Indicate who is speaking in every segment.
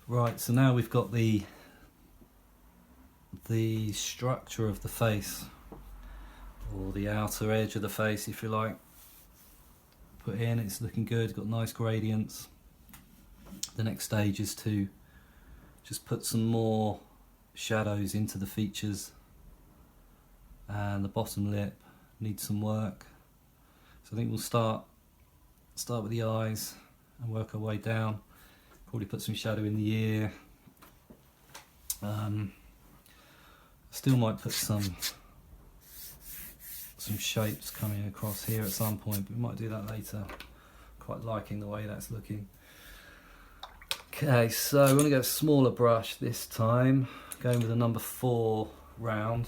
Speaker 1: Right, so now we've got the structure of the face, or the outer edge of the face if you like, put in. It's looking good, got nice gradients. The next stage is to just put some more shadows into the features, and the bottom lip needs some work. So I think we'll start with the eyes and work our way down. Probably put some shadow in the ear. Still might put some shapes coming across here at some point, but we might do that later. Quite liking the way that's looking. Okay, so we're going to go a smaller brush this time, going with a number 4 round.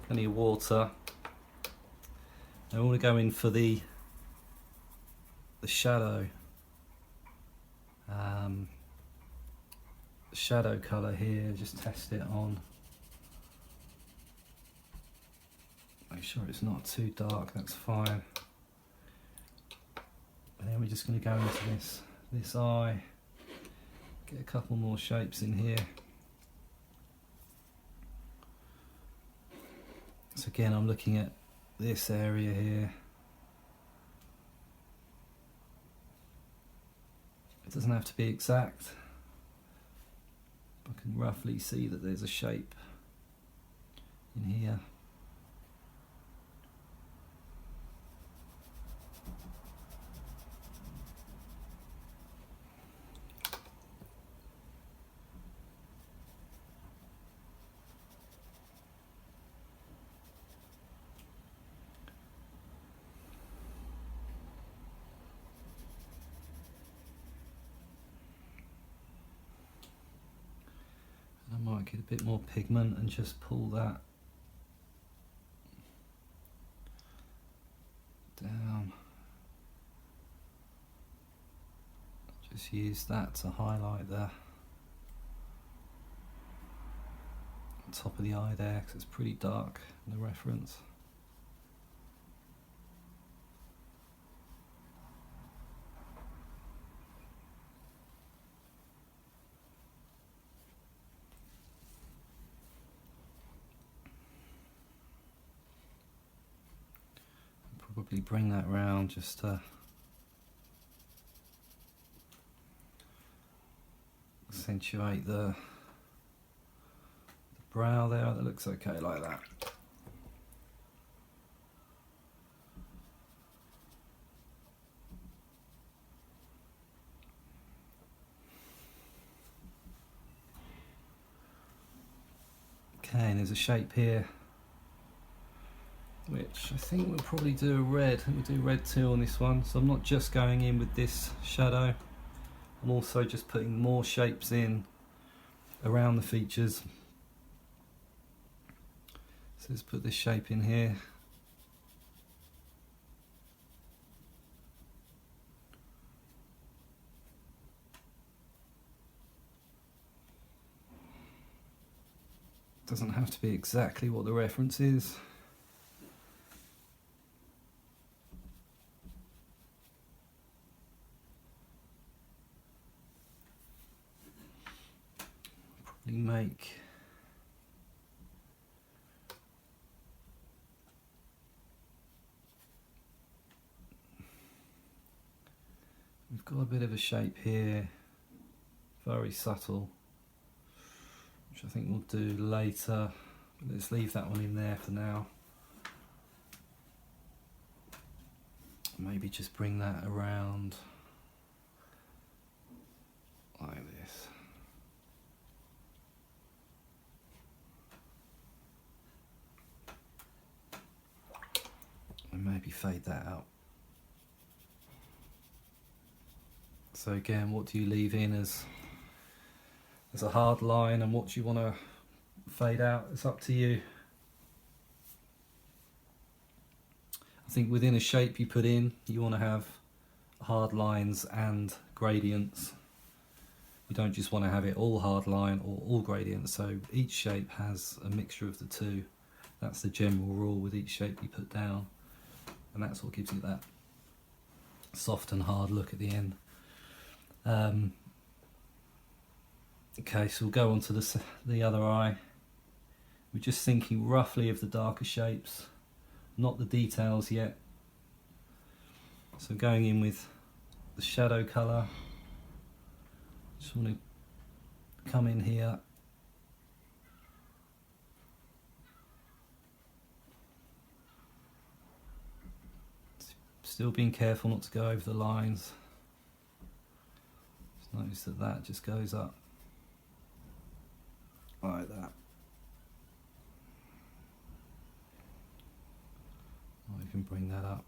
Speaker 1: Plenty of water. And we want to go in for the shadow. Shadow colour here, just test it on. Make sure it's not too dark, that's fine. And then we're just going to go into this eye, get a couple more shapes in here. So again, I'm looking at this area here. It doesn't have to be exact. I can roughly see that there's a shape in here. I might get a bit more pigment and just pull that down. Just use that to highlight the top of the eye there, because it's pretty dark in the reference. Probably bring that round just to accentuate the brow there. That looks okay like that. Okay, and there's a shape here which I think we'll probably do a red. We'll do red too on this one. So I'm not just going in with this shadow, I'm also just putting more shapes in around the features. So let's put this shape in here. Doesn't have to be exactly what the reference is. Make we've got a bit of a shape here, very subtle, which I think we'll do later. Let's leave that one in there for now. Maybe just bring that around like this. And maybe fade that out. So again, what do you leave in as a hard line, and what do you want to fade out? It's up to you. I think within a shape you put in, you want to have hard lines and gradients. You don't just want to have it all hard line or all gradients. So each shape has a mixture of the two. That's the general rule with each shape you put down. And that's what gives you that soft and hard look at the end. Okay, so we'll go on to the other eye. We're just thinking roughly of the darker shapes, not the details yet. So going in with the shadow colour, just want to come in here. Still being careful not to go over the lines. Just notice that that just goes up like that. I'll even bring that up.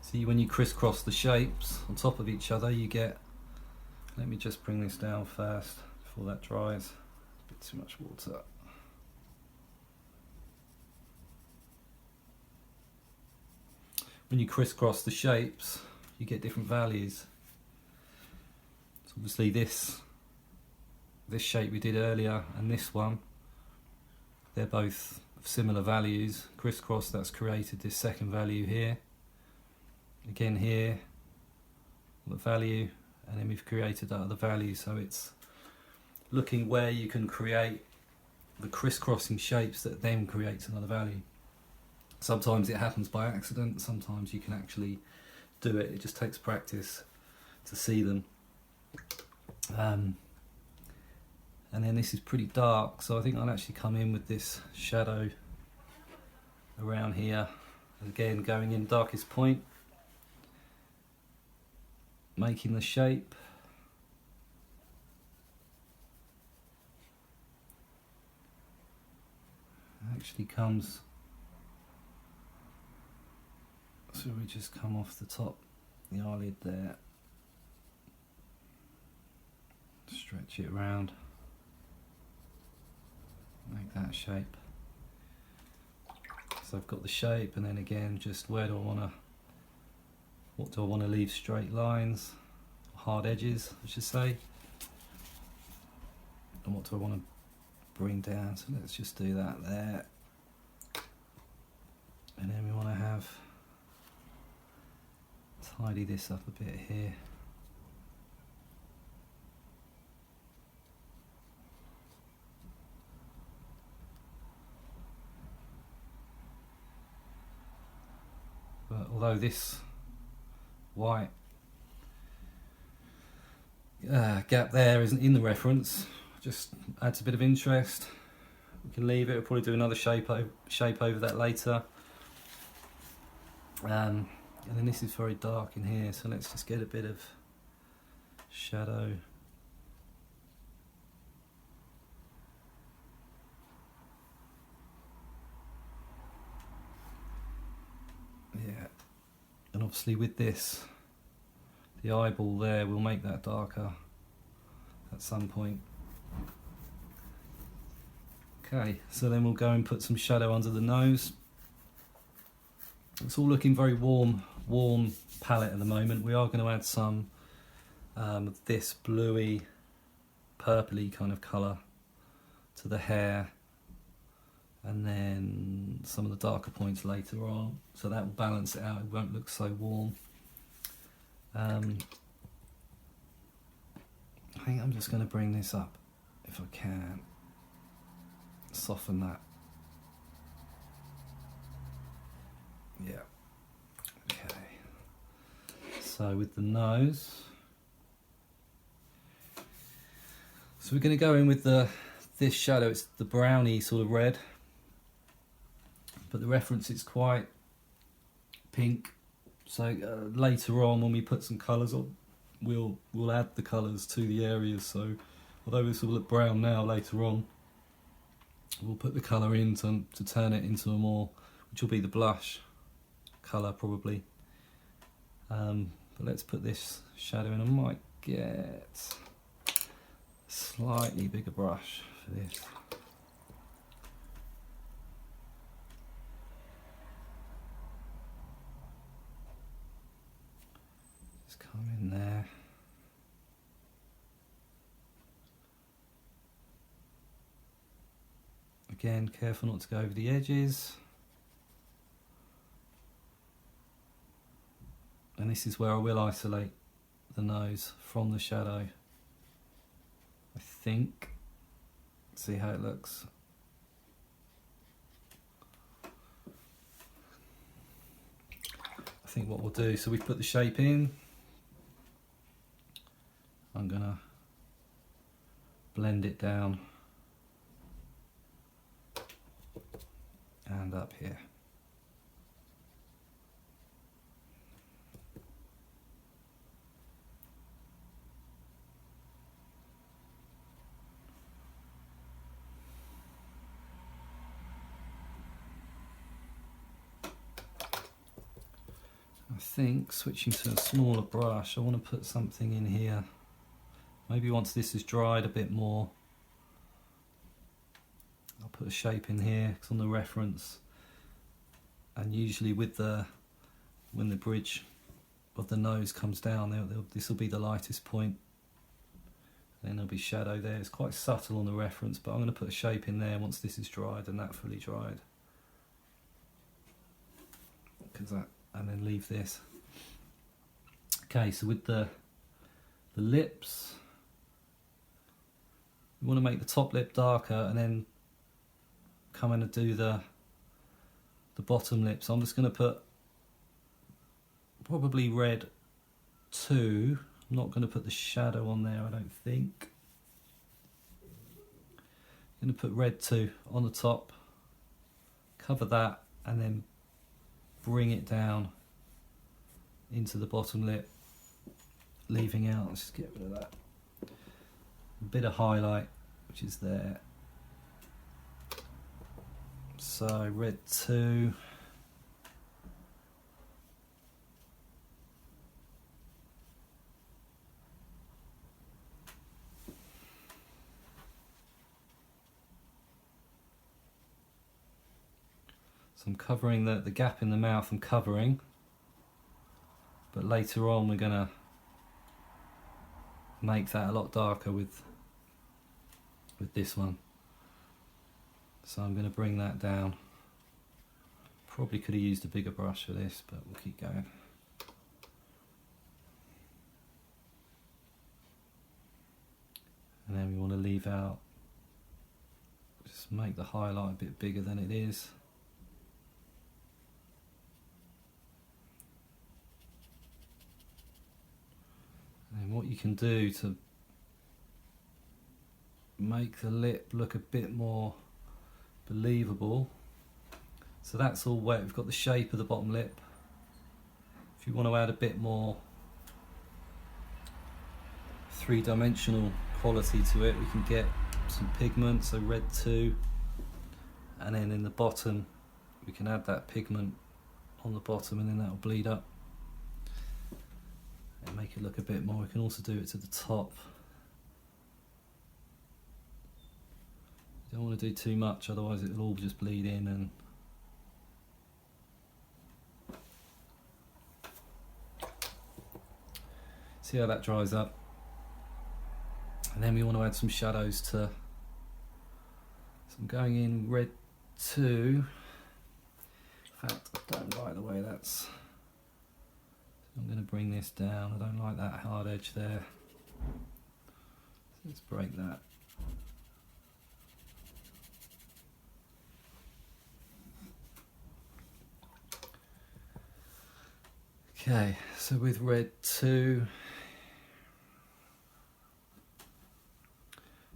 Speaker 1: See, when you crisscross the shapes on top of each other, you get, let me just bring this down first before that dries. A bit too much water. When you crisscross the shapes, you get different values. So obviously this shape we did earlier and this one, they're both of similar values. Crisscross, that's created this second value here. Again here, the value, and then we've created that other value. So it's looking where you can create the crisscrossing shapes that then creates another value. Sometimes it happens by accident, sometimes you can actually do it. It just takes practice to see them. And then this is pretty dark, so I think I'll actually come in with this shadow around here. Again, going in darkest point, making the shape. It actually comes, so we just come off the top, the eyelid there, stretch it around, make that shape. So I've got the shape, and then again, just where do I want to, what do I want to leave straight lines, hard edges I should say, and what do I want to bring down. So let's just do that there, and then we want to have, tidy this up a bit here. But although this white gap there isn't in the reference, just adds a bit of interest. We can leave it. We'll probably do another shape over that later. And then this is very dark in here, so let's just get a bit of shadow. Yeah, and obviously with this, the eyeball there will make that darker at some point. Okay, so then we'll go and put some shadow under the nose. It's all looking very warm palette at the moment. We are going to add some of this bluey, purpley kind of colour to the hair, and then some of the darker points later on, so that will balance it out. It won't look so warm. I think I'm just going to bring this up if I can, soften that. Yeah, okay. So with the nose, so we're going to go in with this shadow. It's the browny sort of red, but the reference is quite pink. So later on, when we put some colours on, we'll add the colours to the areas. So although this will look brown now, later on we'll put the colour in to turn it into a more, which will be the blush colour probably. But let's put this shadow in. I might get a slightly bigger brush for this. Just come in there. Again, careful not to go over the edges. And this is where I will isolate the nose from the shadow, I think. See how it looks. I think what we'll do, so we've put the shape in. I'm gonna blend it down and up here. I think switching to a smaller brush, I want to put something in here. Maybe once this is dried a bit more, I'll put a shape in here, because on the reference, and usually with when the bridge of the nose comes down, this will be the lightest point. Then there'll be shadow there. It's quite subtle on the reference, but I'm going to put a shape in there once this is dried and that fully dried. And then leave this. Okay, so with the lips, we want to make the top lip darker and then come in and do the bottom lip. So I'm just going to put probably red 2. I'm not going to put the shadow on there, I don't think. I'm going to put red 2 on the top, cover that, and then bring it down into the bottom lip, leaving out, let's just get rid of that, a bit of highlight which is there. So red 2, so I'm covering the gap in the mouth, I'm covering, but later on we're going to make that a lot darker with this one. So I'm going to bring that down. Probably could have used a bigger brush for this, but we'll keep going. And then we want to leave out, just make the highlight a bit bigger than it is. And what you can do to make the lip look a bit more believable, so that's all wet, we've got the shape of the bottom lip. If you want to add a bit more three-dimensional quality to it, we can get some pigment, so red 2, and then in the bottom we can add that pigment on the bottom, and then that will bleed up and make it look a bit more. We can also do it to the top. You don't want to do too much, otherwise it'll all just bleed in. And see how that dries up. And then we want to add some shadows to, so I'm going in red 2. In fact, I don't like the way that's, I'm going to bring this down. I don't like that hard edge there. So let's break that. Okay, so with red 2,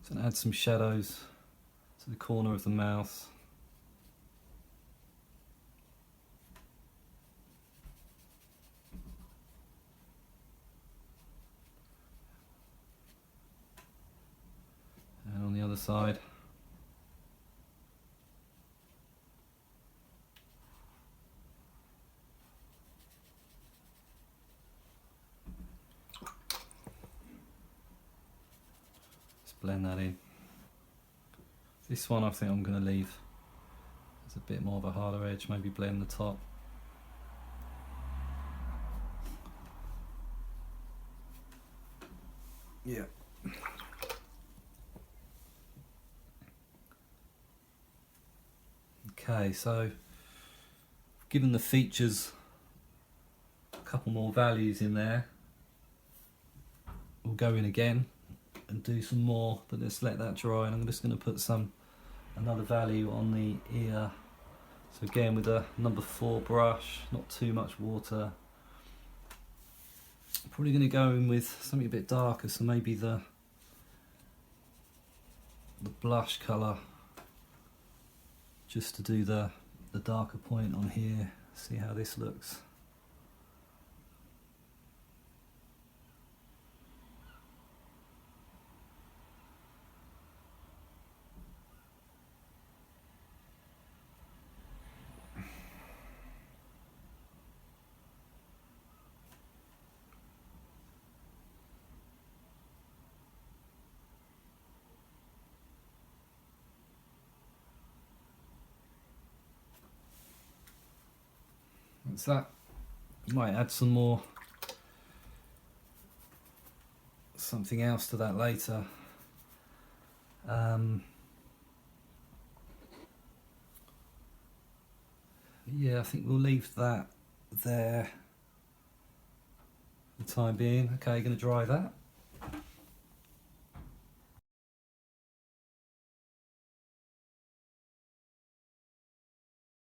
Speaker 1: so add some shadows to the corner of the mouth. And on the other side. Blend that in. This one I think I'm going to leave. It's a bit more of a harder edge, maybe blend the top. Yeah. Okay, so given the features couple more values in there. We'll go in again and do some more, but let's let that dry, and I'm just going to put another value on the ear. So again with a number 4 brush, not too much water. I'm probably going to go in with something a bit darker, so maybe the blush colour, just to do the darker point on here. See how this looks. That's that. Might add some more, something else to that later. Yeah, I think we'll leave that there for the time being. Okay, going to dry that.